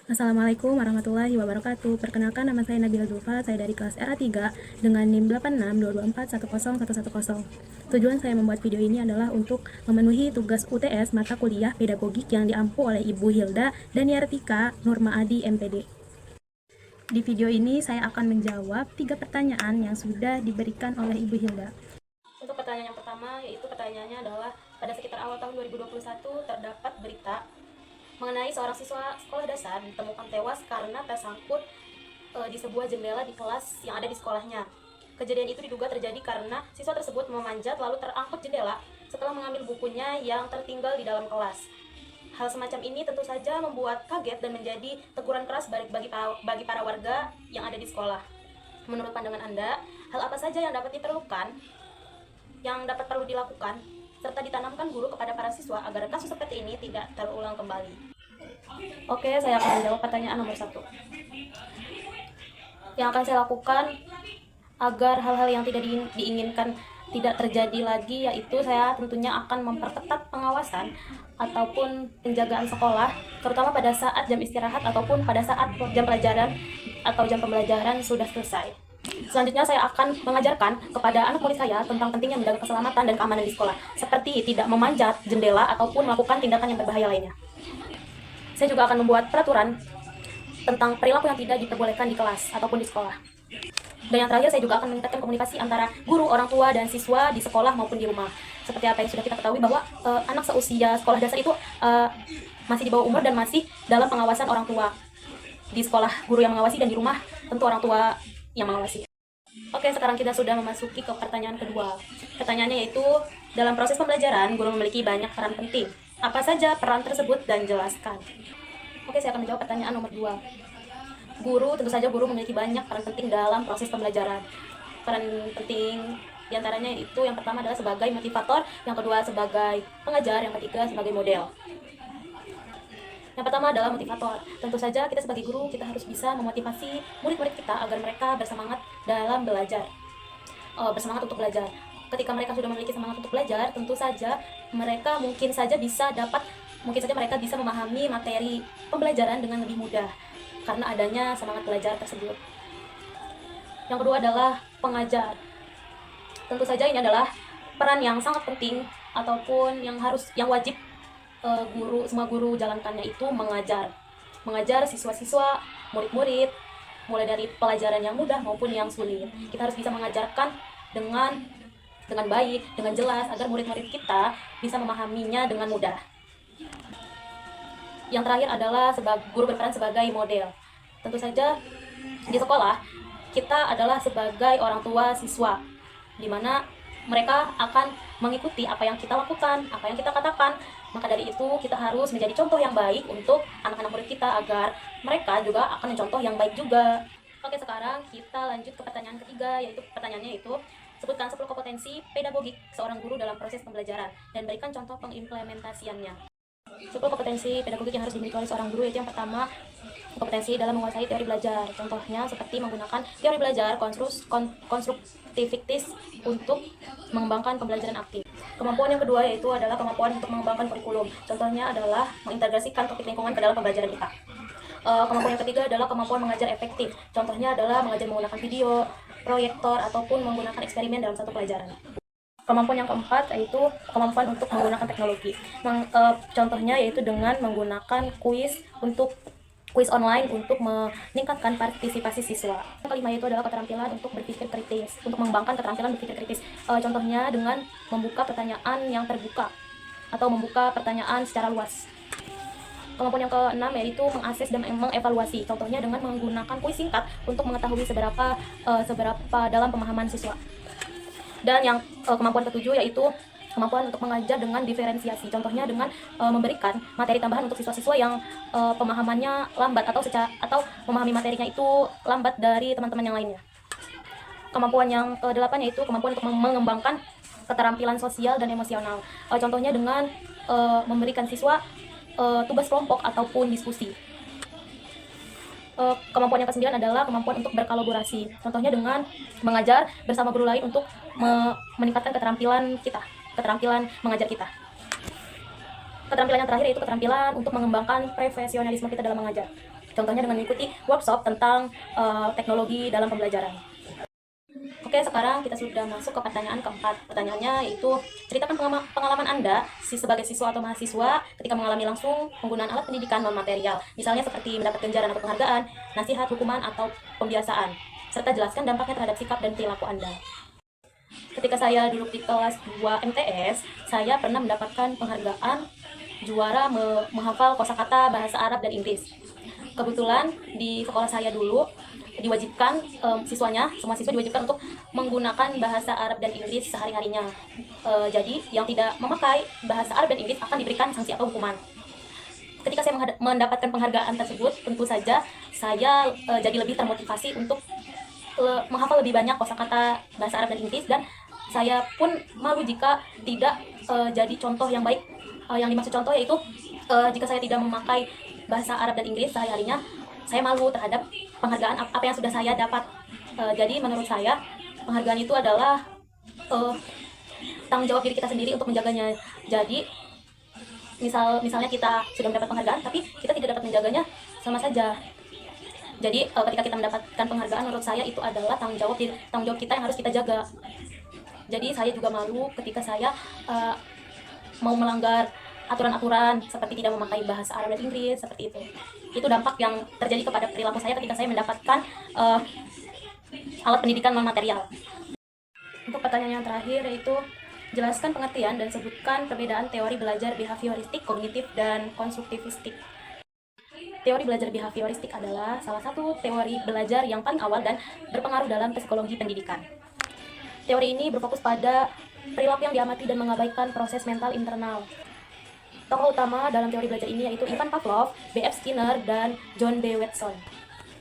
Assalamualaikum warahmatullahi wabarakatuh. Perkenalkan, nama saya Nabila Zulfa, saya dari kelas RA3 dengan NIM 8622410110. Tujuan saya membuat video ini adalah untuk memenuhi tugas UTS mata kuliah pedagogik yang diampu oleh Ibu Hilda dan Yartika Nurma Adi MPD. Di video ini saya akan menjawab 3 pertanyaan yang sudah diberikan oleh Ibu Hilda. Untuk pertanyaan yang pertama, yaitu pertanyaannya adalah pada sekitar awal tahun 2021 terdapat berita mengenai seorang siswa sekolah dasar ditemukan tewas karena tersangkut di sebuah jendela di kelas yang ada di sekolahnya. Kejadian itu diduga terjadi karena siswa tersebut memanjat lalu terangkut jendela setelah mengambil bukunya yang tertinggal di dalam kelas. Hal semacam ini tentu saja membuat kaget dan menjadi teguran keras bagi para warga yang ada di sekolah. Menurut pandangan Anda, hal apa saja yang dapat diperlukan, yang dapat perlu dilakukan, serta ditanamkan guru kepada para siswa agar kasus seperti ini tidak terulang kembali? Oke, saya akan menjawab pertanyaan nomor 1. Yang akan saya lakukan agar hal-hal yang tidak diinginkan tidak terjadi lagi, yaitu saya tentunya akan memperketat pengawasan ataupun penjagaan sekolah, terutama pada saat jam istirahat ataupun pada saat jam pelajaran atau jam pembelajaran sudah selesai. Selanjutnya saya akan mengajarkan kepada anak murid saya tentang pentingnya menjaga keselamatan dan keamanan di sekolah, seperti tidak memanjat jendela ataupun melakukan tindakan yang berbahaya lainnya. Saya juga akan membuat peraturan tentang perilaku yang tidak diperbolehkan di kelas ataupun di sekolah. Dan yang terakhir, saya juga akan meningkatkan komunikasi antara guru, orang tua, dan siswa di sekolah maupun di rumah. Seperti apa yang sudah kita ketahui bahwa anak seusia sekolah dasar itu masih di bawah umur dan masih dalam pengawasan orang tua. Di sekolah guru yang mengawasi dan di rumah tentu orang tua yang mengawasi. Oke, sekarang kita sudah memasuki ke pertanyaan kedua. Pertanyaannya yaitu, dalam proses pembelajaran, guru memiliki banyak peran penting. Apa saja peran tersebut dan jelaskan? Oke, saya akan menjawab pertanyaan nomor 2. Tentu saja guru memiliki banyak peran penting dalam proses pembelajaran. Peran penting diantaranya itu, yang pertama adalah sebagai motivator, yang kedua sebagai pengajar, yang ketiga sebagai model. Yang pertama adalah motivator. Tentu saja kita sebagai guru, kita harus bisa memotivasi murid-murid kita agar mereka bersemangat dalam belajar, bersemangat untuk belajar. Ketika mereka sudah memiliki semangat untuk belajar, tentu saja mereka mungkin saja mereka bisa memahami materi pembelajaran dengan lebih mudah karena adanya semangat belajar tersebut. Yang kedua adalah pengajar. Tentu saja ini adalah peran yang sangat penting ataupun yang wajib semua guru jalankannya, itu mengajar siswa-siswa, murid-murid, mulai dari pelajaran yang mudah maupun yang sulit. Kita harus bisa mengajarkan dengan baik, dengan jelas, agar murid-murid kita bisa memahaminya dengan mudah. Yang terakhir adalah guru berperan sebagai model. Tentu saja di sekolah kita adalah sebagai orang tua siswa, di mana mereka akan mengikuti apa yang kita lakukan, apa yang kita katakan. Maka dari itu kita harus menjadi contoh yang baik untuk anak-anak murid kita agar mereka juga akan mencontoh yang baik juga. Oke, sekarang kita lanjut ke pertanyaan ketiga, yaitu pertanyaannya itu, sebutkan 10 kompetensi pedagogik seorang guru dalam proses pembelajaran dan berikan contoh pengimplementasiannya. 10 kompetensi pedagogik yang harus dimiliki oleh seorang guru, yaitu yang pertama, kompetensi dalam menguasai teori belajar. Contohnya seperti menggunakan teori belajar konstruktivitis untuk mengembangkan pembelajaran aktif. Kemampuan yang kedua yaitu adalah kemampuan untuk mengembangkan kurikulum. Contohnya adalah mengintegrasikan topik lingkungan ke dalam pembelajaran kita. Kemampuan yang ketiga adalah kemampuan mengajar efektif. Contohnya adalah mengajar menggunakan video, proyektor, ataupun menggunakan eksperimen dalam satu pelajaran. Kemampuan yang keempat yaitu kemampuan untuk menggunakan teknologi. Contohnya yaitu dengan menggunakan kuis online untuk meningkatkan partisipasi siswa. Yang kelima yaitu adalah keterampilan untuk berpikir kritis, untuk mengembangkan keterampilan berpikir kritis. Contohnya dengan membuka pertanyaan yang terbuka atau membuka pertanyaan secara luas. Kemampuan yang keenam yaitu mengakses dan mengevaluasi. Contohnya dengan menggunakan kuis singkat untuk mengetahui seberapa dalam pemahaman siswa. Dan yang kemampuan ketujuh yaitu kemampuan untuk mengajar dengan diferensiasi. Contohnya dengan memberikan materi tambahan untuk siswa-siswa yang pemahamannya lambat atau memahami materinya itu lambat dari teman-teman yang lainnya. Kemampuan yang ke-8 yaitu kemampuan untuk mengembangkan keterampilan sosial dan emosional. Contohnya dengan memberikan siswa tugas kelompok ataupun diskusi. Kemampuan yang ke-9 adalah kemampuan untuk berkolaborasi. Contohnya dengan mengajar bersama guru lain untuk meningkatkan keterampilan mengajar kita. Keterampilan yang terakhir yaitu keterampilan untuk mengembangkan profesionalisme kita dalam mengajar. Contohnya dengan mengikuti workshop tentang teknologi dalam pembelajaran. Oke, sekarang kita sudah masuk ke pertanyaan keempat. Pertanyaannya yaitu, ceritakan pengalaman Anda sebagai siswa atau mahasiswa ketika mengalami langsung penggunaan alat pendidikan non-material, misalnya seperti mendapat ganjaran atau penghargaan, nasihat, hukuman, atau pembiasaan, serta jelaskan dampaknya terhadap sikap dan perilaku Anda. Ketika saya duduk di kelas 2 MTS, saya pernah mendapatkan penghargaan juara menghafal kosakata bahasa Arab dan Inggris. Kebetulan di sekolah saya dulu diwajibkan semua siswa diwajibkan untuk menggunakan bahasa Arab dan Inggris sehari-harinya. Jadi yang tidak memakai bahasa Arab dan Inggris akan diberikan sanksi atau hukuman. Ketika saya mendapatkan penghargaan tersebut, tentu saja saya jadi lebih termotivasi untuk menghafal lebih banyak kosakata bahasa Arab dan Inggris, dan saya pun malu jika tidak jadi contoh yang baik. Yang dimaksud contoh yaitu jika saya tidak memakai bahasa Arab dan Inggris sehari-harinya, saya malu terhadap penghargaan apa yang sudah saya dapat. Jadi menurut saya penghargaan itu adalah tanggung jawab diri kita sendiri untuk menjaganya. Jadi misalnya kita sudah mendapat penghargaan tapi kita tidak dapat menjaganya, sama saja. Jadi ketika kita mendapatkan penghargaan, menurut saya itu adalah tanggung jawab kita yang harus kita jaga. Jadi saya juga malu ketika saya mau melanggar aturan-aturan seperti tidak memakai bahasa Arab dan Inggris, seperti itu. Itu dampak yang terjadi kepada perilaku saya ketika saya mendapatkan alat pendidikan non-material. Untuk pertanyaan yang terakhir yaitu, jelaskan pengertian dan sebutkan perbedaan teori belajar behavioristik, kognitif, dan konstruktivistik. Teori belajar behavioristik adalah salah satu teori belajar yang paling awal dan berpengaruh dalam psikologi pendidikan. Teori ini berfokus pada perilaku yang diamati dan mengabaikan proses mental internal. Tokoh utama dalam teori belajar ini yaitu Ivan Pavlov, B.F. Skinner, dan John B. Watson.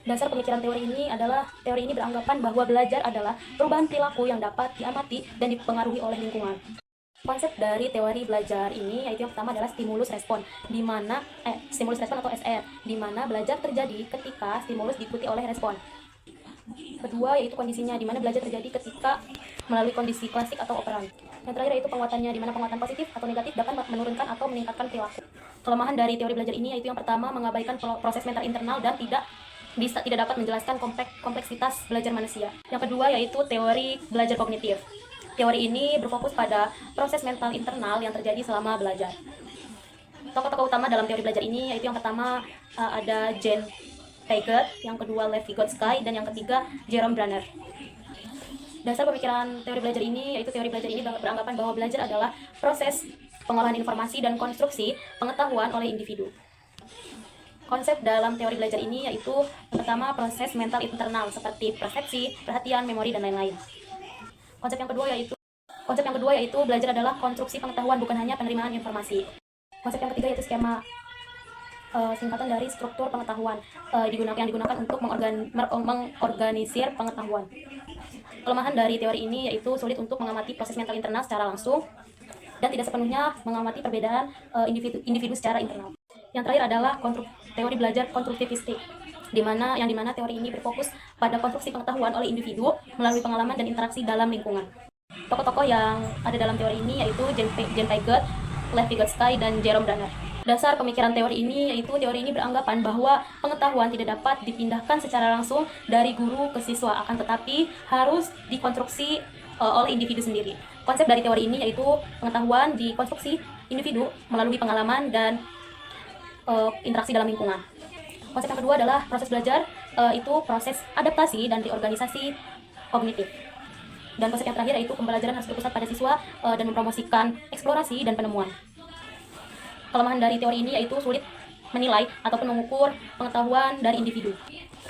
Dasar pemikiran teori ini beranggapan bahwa belajar adalah perubahan perilaku yang dapat diamati dan dipengaruhi oleh lingkungan. Konsep dari teori belajar ini yaitu yang pertama adalah stimulus respon, di mana stimulus respon atau SR, di mana belajar terjadi ketika stimulus diikuti oleh respon. Kedua yaitu kondisinya, di mana belajar terjadi ketika melalui kondisi klasik atau operan. Yang terakhir yaitu penguatannya, di mana penguatan positif atau negatif dapat menurunkan atau meningkatkan perilaku. Kelemahan dari teori belajar ini yaitu yang pertama, mengabaikan proses mental internal dan tidak dapat menjelaskan kompleksitas belajar manusia. Yang kedua yaitu teori belajar kognitif. Teori ini berfokus pada proses mental internal yang terjadi selama belajar. Tokoh-tokoh utama dalam teori belajar ini yaitu yang pertama ada Jane Piaget, yang kedua Lev Vygotsky, dan yang ketiga Jerome Bruner. Dasar pemikiran teori belajar ini yaitu teori belajar ini beranggapan bahwa belajar adalah proses pengolahan informasi dan konstruksi pengetahuan oleh individu. Konsep dalam teori belajar ini yaitu yang pertama proses mental internal seperti persepsi, perhatian, memori, dan lain-lain. Konsep yang kedua yaitu belajar adalah konstruksi pengetahuan, bukan hanya penerimaan informasi. Konsep yang ketiga yaitu skema, singkatan dari struktur pengetahuan, yang digunakan untuk mengorganisir pengetahuan. Kelemahan dari teori ini yaitu sulit untuk mengamati proses mental internal secara langsung dan tidak sepenuhnya mengamati perbedaan individu secara internal. Yang terakhir adalah teori belajar konstruktivistik, yang dimana teori ini berfokus pada konstruksi pengetahuan oleh individu melalui pengalaman dan interaksi dalam lingkungan. Tokoh-tokoh yang ada dalam teori ini yaitu Jane Piaget, Lev Vygotsky, dan Jerome Bruner. Dasar pemikiran teori ini yaitu teori ini beranggapan bahwa pengetahuan tidak dapat dipindahkan secara langsung dari guru ke siswa, akan tetapi harus dikonstruksi oleh individu sendiri. Konsep dari teori ini yaitu pengetahuan dikonstruksi individu melalui pengalaman dan interaksi dalam lingkungan. Konsep yang kedua adalah proses belajar, itu proses adaptasi dan reorganisasi kognitif. Dan konsep yang terakhir yaitu pembelajaran harus berpusat pada siswa dan mempromosikan eksplorasi dan penemuan. Kelemahan dari teori ini yaitu sulit menilai ataupun mengukur pengetahuan dari individu.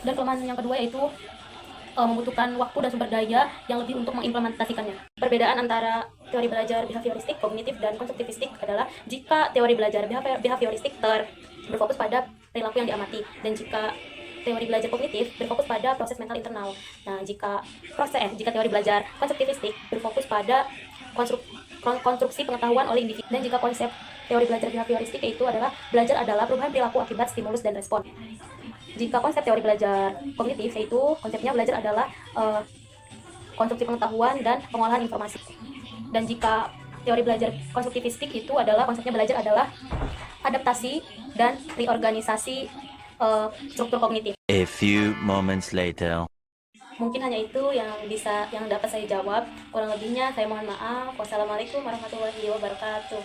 Dan kelemahan yang kedua yaitu membutuhkan waktu dan sumber daya yang lebih untuk mengimplementasikannya. Perbedaan antara teori belajar behavioristik, kognitif, dan konstruktivistik adalah jika teori belajar behavioristik berfokus pada perilaku yang diamati, dan jika teori belajar kognitif berfokus pada proses mental internal. Nah, jika teori belajar konstruktivistik berfokus pada konstruksi pengetahuan oleh individu, dan jika konsep teori belajar behavioristik itu adalah belajar adalah perubahan perilaku akibat stimulus dan respon. Jika konsep teori belajar kognitif yaitu konsepnya belajar adalah konstruksi pengetahuan dan pengolahan informasi. Dan jika teori belajar konstruktivistik itu adalah konsepnya belajar adalah adaptasi dan reorganisasi struktur kognitif. A few moments later. Mungkin hanya itu yang dapat saya jawab. Kurang lebihnya saya mohon maaf. Wassalamualaikum warahmatullahi wabarakatuh.